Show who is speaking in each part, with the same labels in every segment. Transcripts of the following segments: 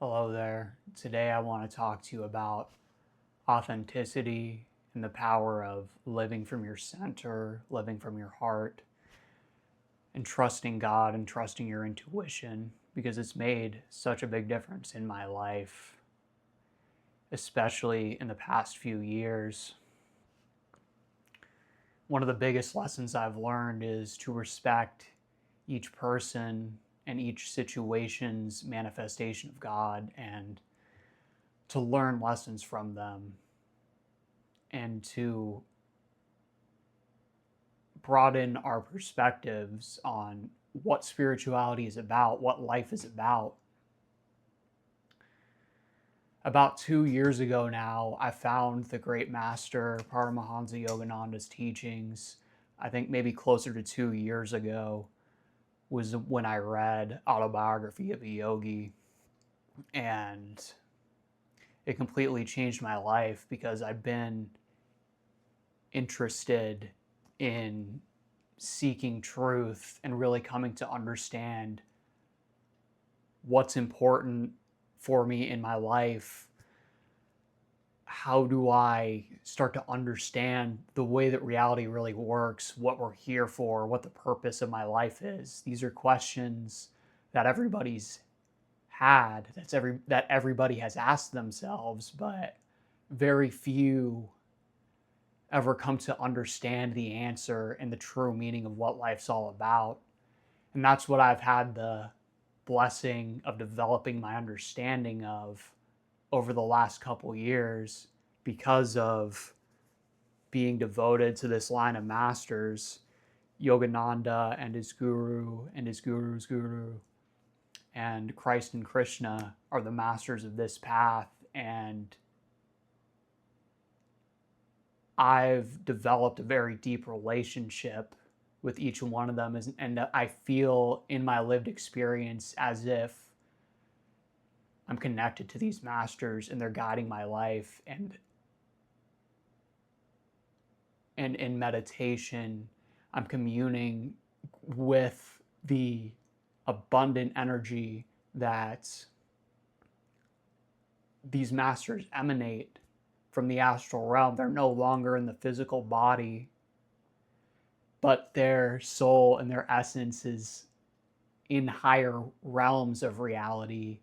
Speaker 1: Hello there. Today I want to talk to you about authenticity and the power of living from your center, living from your heart, and trusting God and trusting your intuition because it's made such a big difference in my life, especially in the past few years. One of the biggest lessons I've learned is to respect each person and each situation's manifestation of God and to learn lessons from them and to broaden our perspectives on what spirituality is about, what life is about. About 2 years ago now, I found the great master Paramahansa Yogananda's teachings. I think maybe closer to 2 years ago was when I read Autobiography of a Yogi, and it completely changed my life because I've been interested in seeking truth and really coming to understand what's important for me in my life. How do I start to understand the way that reality really works, what we're here for, what the purpose of my life is? These are questions that everybody's had, that everybody has asked themselves, but very few ever come to understand the answer and the true meaning of what life's all about. And that's what I've had the blessing of developing my understanding of over the last couple years because of being devoted to this line of masters, Yogananda and his guru and his guru's guru, and Christ and Krishna are the masters of this path. And I've developed a very deep relationship with each one of them, and I feel in my lived experience as if I'm connected to these masters and they're guiding my life. And in meditation, I'm communing with the abundant energy that these masters emanate from the astral realm. They're no longer in the physical body, but their soul and their essence is in higher realms of reality,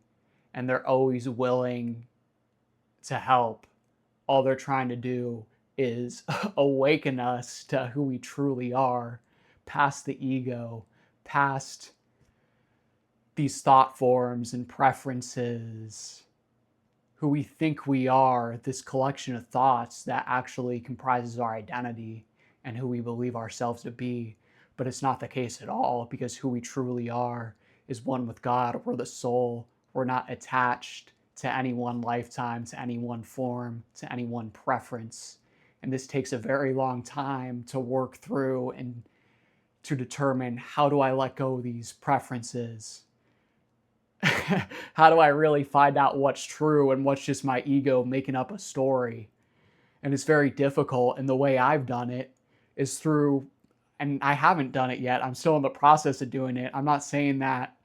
Speaker 1: and they're always willing to help. All they're trying to do is awaken us to who we truly are, past the ego, past these thought forms and preferences, who we think we are, this collection of thoughts that actually comprises our identity and who we believe ourselves to be. But it's not the case at all, because who we truly are is one with God. We're the soul. We're not attached to any one lifetime, to any one form, to any one preference. And this takes a very long time to work through and to determine, how do I let go of these preferences? How do I really find out what's true and what's just my ego making up a story? And it's very difficult. And the way I've done it is through, and I haven't done it yet, I'm still in the process of doing it. I'm not saying that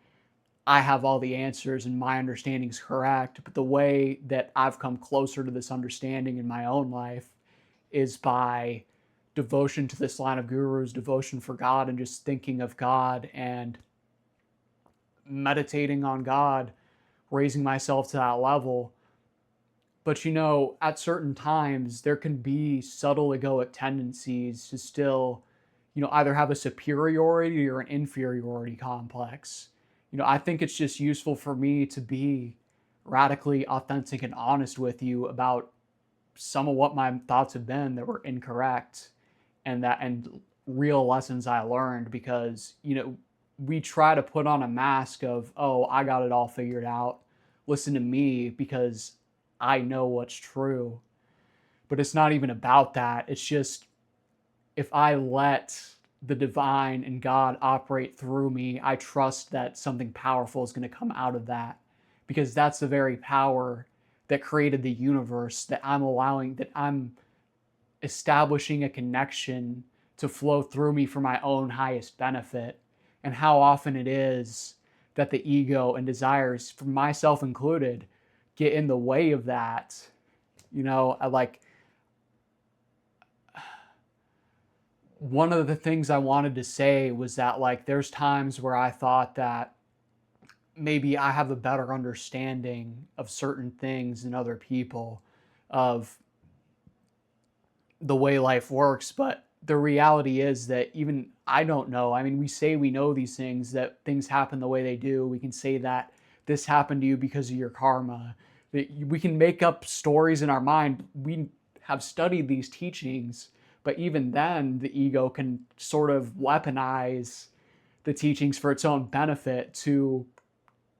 Speaker 1: I have all the answers and my understanding is correct, but the way that I've come closer to this understanding in my own life is by devotion to this line of gurus, devotion for God, and just thinking of God and meditating on God, raising myself to that level. But at certain times, there can be subtle egoic tendencies to still, either have a superiority or an inferiority complex. I think it's just useful for me to be radically authentic and honest with you about some of what my thoughts have been that were incorrect, and real lessons I learned, because we try to put on a mask of, oh, I got it all figured out, listen to me because I know what's true. But it's not even about that. It's just, if I let the divine and God operate through me, I trust that something powerful is going to come out of that, because that's the very power that created the universe, that I'm establishing a connection to flow through me for my own highest benefit. And how often it is that the ego and desires, for myself included, get in the way of that. One of the things I wanted to say was that, like, there's times where I thought that maybe I have a better understanding of certain things than other people, of the way life works. But the reality is that even I don't know. I mean, we say we know these things, that things happen the way they do. We can say that this happened to you because of your karma. We can make up stories in our mind. We have studied these teachings, but even then, the ego can sort of weaponize the teachings for its own benefit to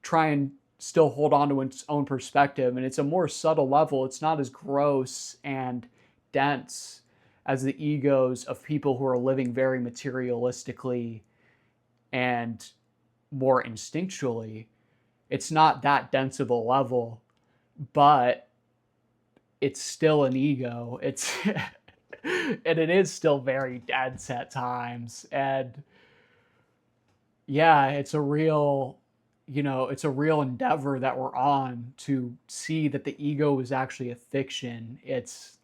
Speaker 1: try and still hold on to its own perspective. And it's a more subtle level. It's not as gross and dense as the egos of people who are living very materialistically and more instinctually. It's not that dense of a level, but it's still an ego. It's and it is still very dense at times. And yeah, it's a real endeavor that we're on to see that the ego is actually a fiction. It's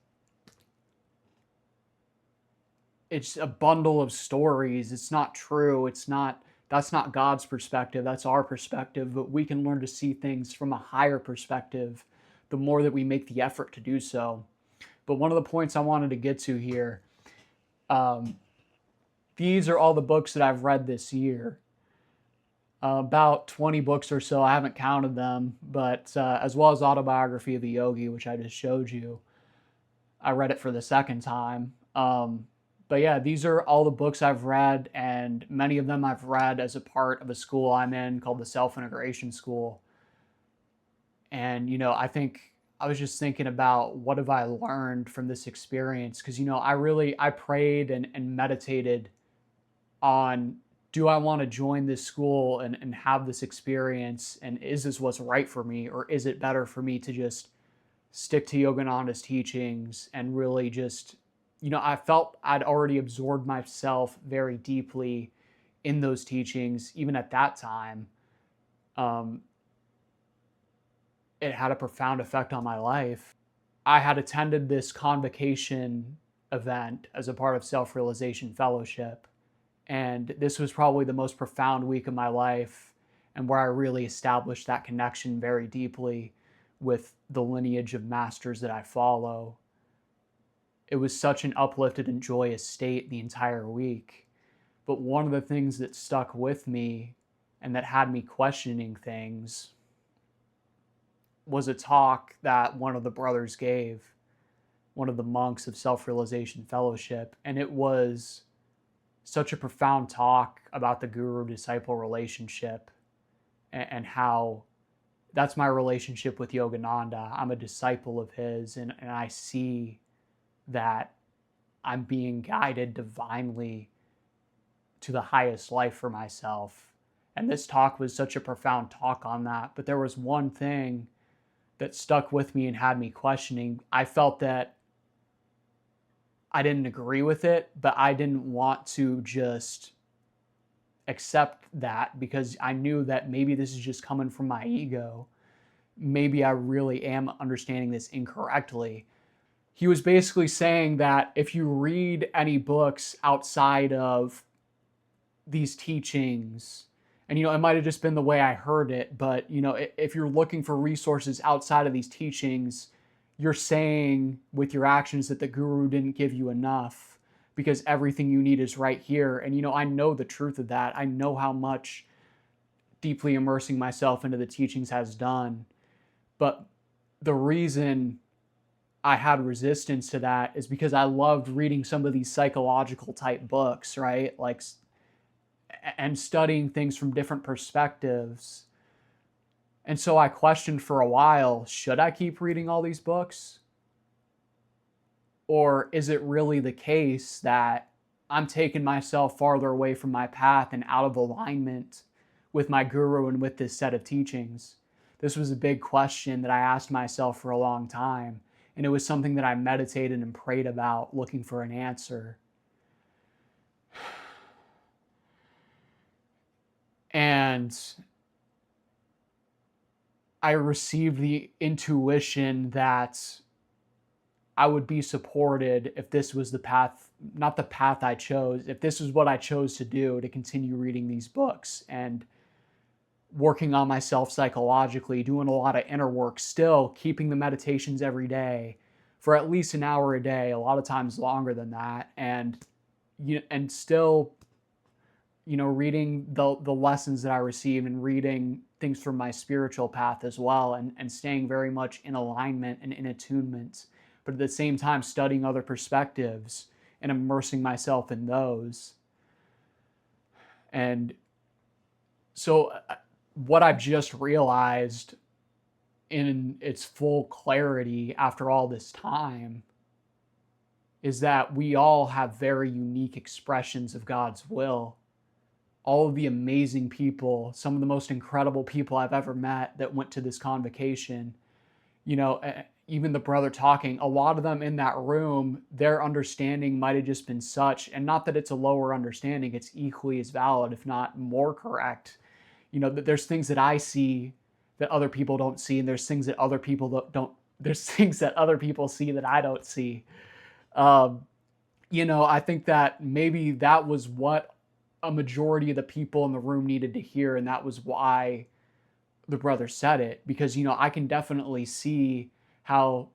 Speaker 1: a bundle of stories. It's not true. That's not God's perspective. That's our perspective. But we can learn to see things from a higher perspective the more that we make the effort to do so. But one of the points I wanted to get to here, these are all the books that I've read this year. About 20 books or so. I haven't counted them, but as well as Autobiography of a Yogi, which I just showed you. I read it for the second time. But yeah, these are all the books I've read, and many of them I've read as a part of a school I'm in called the Self-Integration School. And, I think I was just thinking about what have I learned from this experience? Because, I prayed and meditated on, do I want to join this school and have this experience? And is this what's right for me? Or is it better for me to just stick to Yogananda's teachings and really just, I felt I'd already absorbed myself very deeply in those teachings, even at that time. It had a profound effect on my life. I had attended this convocation event as a part of Self-Realization Fellowship. And this was probably the most profound week of my life, and where I really established that connection very deeply with the lineage of masters that I follow. It was such an uplifted and joyous state the entire week. But one of the things that stuck with me and that had me questioning things was a talk that one of the brothers gave, one of the monks of Self-Realization Fellowship. And it was such a profound talk about the guru-disciple relationship and how that's my relationship with Yogananda. I'm a disciple of his, and I see that I'm being guided divinely to the highest life for myself. And this talk was such a profound talk on that. But there was one thing that stuck with me and had me questioning. I felt that I didn't agree with it, but I didn't want to just accept that, because I knew that maybe this is just coming from my ego. Maybe I really am understanding this incorrectly. He was basically saying that if you read any books outside of these teachings, and it might have just been the way I heard it, but if you're looking for resources outside of these teachings, you're saying with your actions that the guru didn't give you enough, because everything you need is right here. And I know the truth of that. I know how much deeply immersing myself into the teachings has done. But the reason I had resistance to that is because I loved reading some of these psychological type books, right? And studying things from different perspectives. And so I questioned for a while, should I keep reading all these books? Or is it really the case that I'm taking myself farther away from my path and out of alignment with my guru and with this set of teachings? This was a big question that I asked myself for a long time. And it was something that I meditated and prayed about, looking for an answer. And I received the intuition that I would be supported if this was the path, not the path I chose, if this was what I chose to do, to continue reading these books and working on myself psychologically, doing a lot of inner work, still keeping the meditations every day for at least an hour a day, a lot of times longer than that, and still, reading the lessons that I received and reading things from my spiritual path as well, and staying very much in alignment and in attunement, but at the same time studying other perspectives and immersing myself in those. And so what I've just realized in its full clarity after all this time is that we all have very unique expressions of God's will. All of the amazing people, some of the most incredible people I've ever met that went to this convocation, even the brother talking, a lot of them in that room, their understanding might have just been such, and not that it's a lower understanding, it's equally as valid, if not more correct. There's things that I see that other people don't see, and there's things that other people don't, there's things that other people see that I don't see. I think that maybe that was what a majority of the people in the room needed to hear, and that was why the brother said it, because I can definitely see how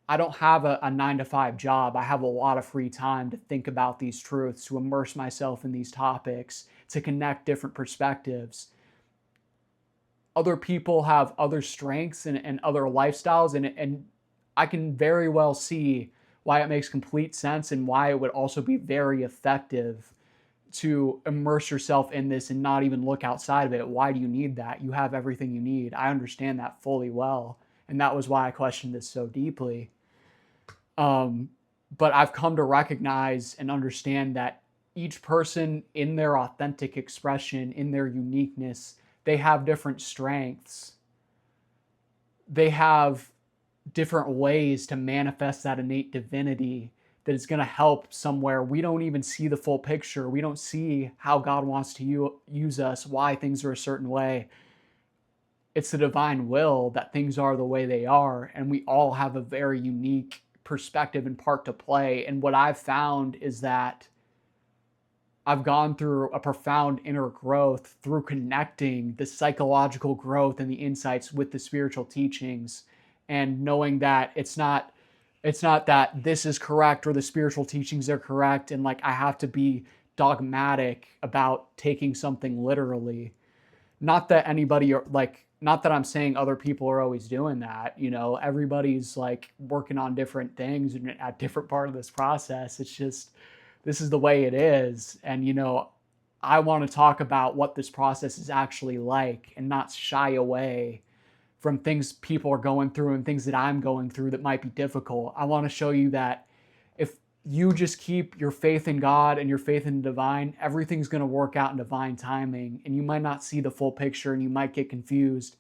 Speaker 1: I don't have a 9 to 5 job. I have a lot of free time to think about these truths, to immerse myself in these topics, to connect different perspectives. Other people have other strengths and other lifestyles, and I can very well see why it makes complete sense and why it would also be very effective to immerse yourself in this and not even look outside of it. Why do you need that? You have everything you need. I understand that fully well. And that was why I questioned this so deeply. But I've come to recognize and understand that each person in their authentic expression, in their uniqueness, they have different strengths. They have different ways to manifest that innate divinity that is going to help somewhere. We don't even see the full picture. We don't see how God wants to use us, why things are a certain way. It's the divine will that things are the way they are, and we all have a very unique perspective and part to play. And what I've found is that I've gone through a profound inner growth through connecting the psychological growth and the insights with the spiritual teachings, and knowing that it's not that this is correct or the spiritual teachings are correct, and like I have to be dogmatic about taking something literally. Not that I'm saying other people are always doing that. Everybody's like working on different things and at different part of this process. It's just, this is the way it is. And, I want to talk about what this process is actually like and not shy away from things people are going through and things that I'm going through that might be difficult. I want to show you that if you just keep your faith in God and your faith in the divine, everything's going to work out in divine timing, and you might not see the full picture and you might get confused.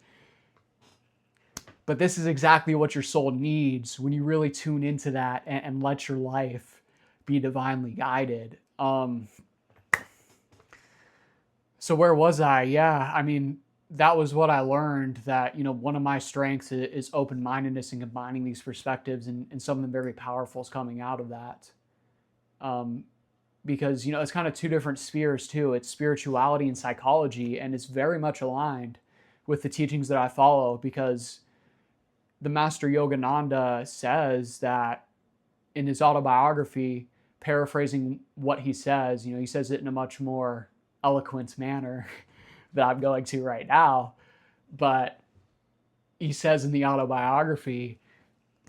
Speaker 1: But this is exactly what your soul needs when you really tune into that and let your life be divinely guided. So where was I? Yeah, I mean, that was what I learned, that, one of my strengths is open-mindedness and combining these perspectives, and something very powerful is coming out of that. Because, it's kind of two different spheres too. It's spirituality and psychology, and it's very much aligned with the teachings that I follow, because the Master Yogananda says that in his autobiography, paraphrasing what he says, he says it in a much more eloquent manner that I'm going to right now. But he says in the autobiography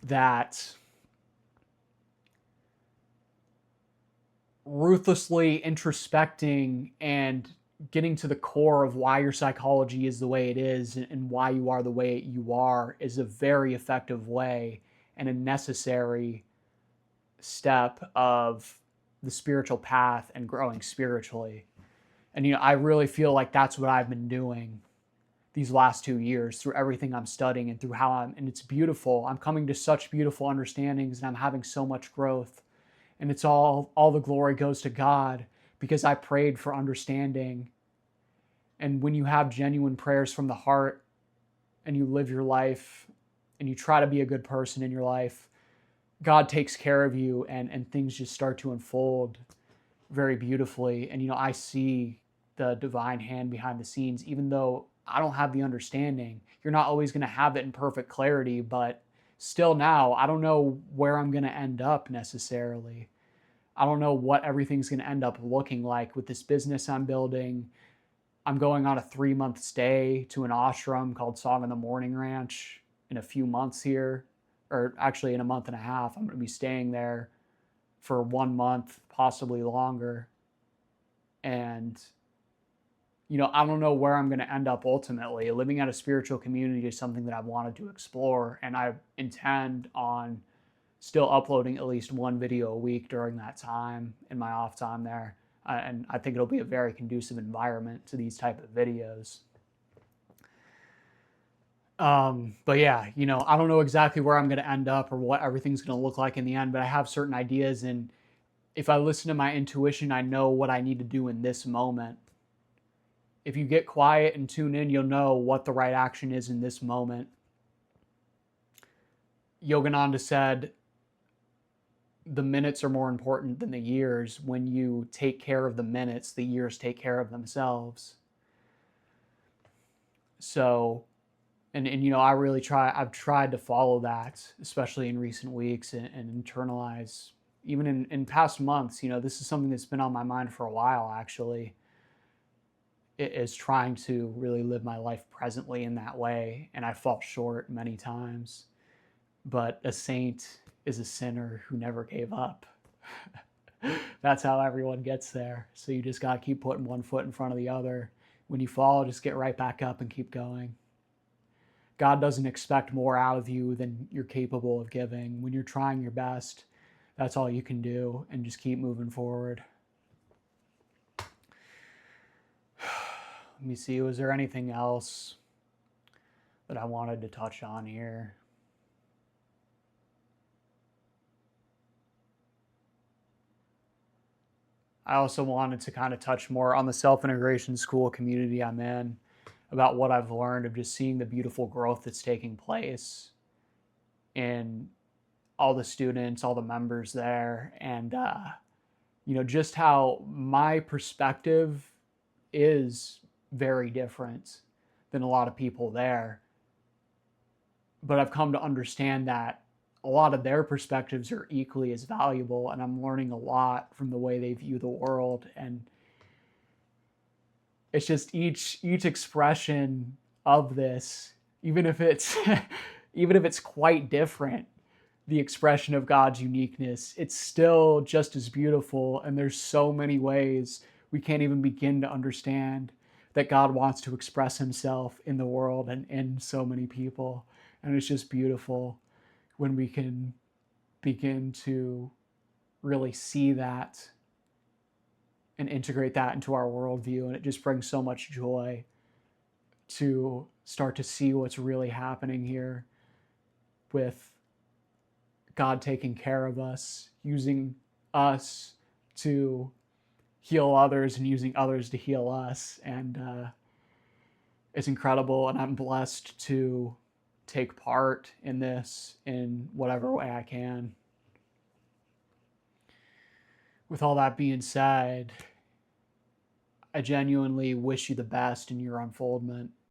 Speaker 1: that ruthlessly introspecting and getting to the core of why your psychology is the way it is and why you are the way you are is a very effective way and a necessary step of the spiritual path and growing spiritually. And, I really feel like that's what I've been doing these last 2 years through everything I'm studying and through and it's beautiful. I'm coming to such beautiful understandings, and I'm having so much growth. And it's all the glory goes to God, because I prayed for understanding. And when you have genuine prayers from the heart, and you live your life and you try to be a good person in your life, God takes care of you, and things just start to unfold very beautifully. And, I see the divine hand behind the scenes, even though I don't have the understanding. You're not always going to have it in perfect clarity, but still now, I don't know where I'm going to end up necessarily. I don't know what everything's going to end up looking like with this business I'm building. I'm going on a 3-month stay to an ashram called Song in the Morning Ranch in a few months here, or actually in a month and a half. I'm going to be staying there for 1 month, possibly longer. And, I don't know where I'm going to end up ultimately. Living at a spiritual community is something that I've wanted to explore, and I intend on still uploading at least one video a week during that time in my off time there. And I think it'll be a very conducive environment to these type of videos. But yeah, I don't know exactly where I'm going to end up or what everything's going to look like in the end, but I have certain ideas. And if I listen to my intuition, I know what I need to do in this moment. If you get quiet and tune in, you'll know what the right action is in this moment. Yogananda said, the minutes are more important than the years. When you take care of the minutes, the years take care of themselves. So, and I've tried to follow that, especially in recent weeks, and internalize, even in past months. This is something that's been on my mind for a while, actually. It is trying to really live my life presently in that way, and I fall short many times. But a saint is a sinner who never gave up. That's how everyone gets there. So you just got to keep putting one foot in front of the other. When you fall, just get right back up and keep going. God doesn't expect more out of you than you're capable of giving. When you're trying your best, that's all you can do, and just keep moving forward. Let me see, was there anything else that I wanted to touch on here? I also wanted to kind of touch more on the self-integration school community I'm in, about what I've learned of just seeing the beautiful growth that's taking place in all the students, all the members there, and just how my perspective is very different than a lot of people there. But I've come to understand that a lot of their perspectives are equally as valuable, and I'm learning a lot from the way they view the world. And it's just each expression of this, even if it's even if it's quite different, the expression of God's uniqueness, it's still just as beautiful. And there's so many ways we can't even begin to understand that God wants to express himself in the world and in so many people. And it's just beautiful when we can begin to really see that and integrate that into our worldview. And it just brings so much joy to start to see what's really happening here with God taking care of us, using us to heal others and using others to heal us. And it's incredible. And I'm blessed to take part in this in whatever way I can. With all that being said, I genuinely wish you the best in your unfoldment.